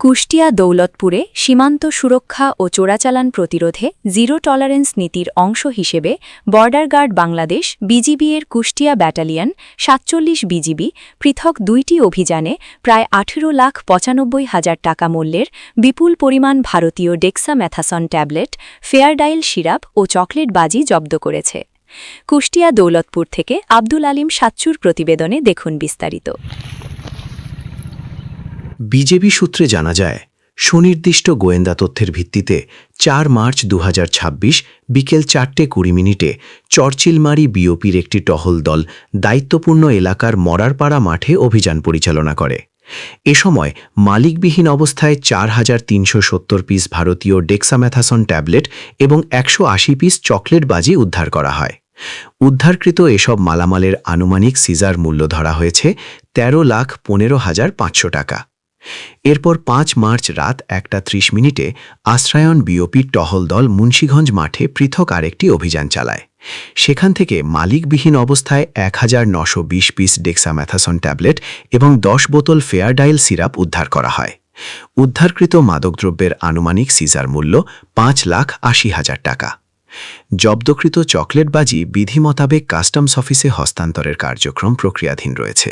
কুষ্টিয়া দৌলতপুরে সীমান্ত সুরক্ষা ও চোরাচালান প্রতিরোধে জিরো টলারেন্স নীতির অংশ হিসেবে বর্ডার গার্ড বাংলাদেশ বিজিবি এর কুষ্টিয়া ব্যাটালিয়ন ৪৭ বিজিবি পৃথক ২টি অভিযানে প্রায় ১৮,৯৫,০০০ টাকা মূল্যের বিপুল পরিমাণ ভারতীয় ডেক্সামেথাসন ট্যাবলেট, ফেয়ারডাইল সিরাপ ও চকলেট বাজি জব্দ করেছে। কুষ্টিয়া দৌলতপুর থেকে আব্দুল আলিম সাচ্চুর প্রতিবেদনে দেখুন বিস্তারিত। বিজেপি সূত্রে জানা যায়, সুনির্দিষ্ট গোয়েন্দা তথ্যের ভিত্তিতে ৪ মার্চ ২০২৬ বিকেল ৪:২০ চরচিলমারি বিওপির একটি টহল দল দায়িত্বপূর্ণ এলাকার মরারপাড়া মাঠে অভিযান পরিচালনা করে। এ সময় মালিকবিহীন অবস্থায় ৪,৩৭০ পিস ভারতীয় ডেক্সামেথাসন ট্যাবলেট এবং ১৮০ পিস চকলেট বাজি উদ্ধার করা হয়। উদ্ধারকৃত এসব মালামালের আনুমানিক সিজার মূল্য ধরা হয়েছে ১৩,১৫,৫০০ টাকা। এরপর ৫ মার্চ রাত ১:৩০ আশ্রায়ণ বিওপির টহল দল মুন্সীগঞ্জ মাঠে পৃথক আরেকটি অভিযান চালায়। সেখান থেকে মালিকবিহীন অবস্থায় ১,৯২০ পিস ডেক্সামেথাসন ট্যাবলেট এবং ১০ বোতল ফেয়ারডাইল সিরাপ উদ্ধার করা হয়। উদ্ধারকৃত মাদকদ্রব্যের আনুমানিক সিজার মূল্য ৫,৮০,০০০ টাকা। জব্দকৃত চকলেট বাজি বিধি মোতাবেক কাস্টমস অফিসে হস্তান্তরের কার্যক্রম প্রক্রিয়াধীন রয়েছে।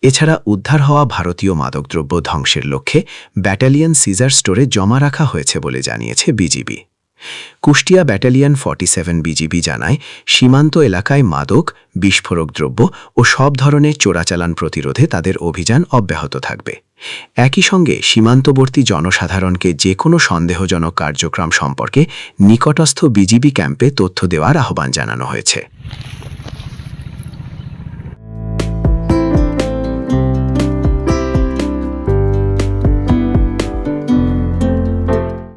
এছাড়া উদ্ধার হওয়া ভারতীয় মাদকদ্রব্য ধ্বংসের লক্ষ্যে ব্যাটালিয়ন সিজার স্টোরে জমা রাখা হয়েছে বলে জানিয়েছে বিজিবি। কুষ্টিয়া ব্যাটালিয়ন 47 বিজিবি জানায়, সীমান্ত এলাকায় মাদক, বিস্ফোরক দ্রব্য ও সব ধরনের চোরাচালান প্রতিরোধে তাদের অভিযান অব্যাহত থাকবে। একই সঙ্গে সীমান্তবর্তী জনসাধারণকে যে কোনো সন্দেহজনক কার্যক্রম সম্পর্কে নিকটস্থ বিজিবি ক্যাম্পে তথ্য দেওয়ার আহ্বান জানানো হয়েছে।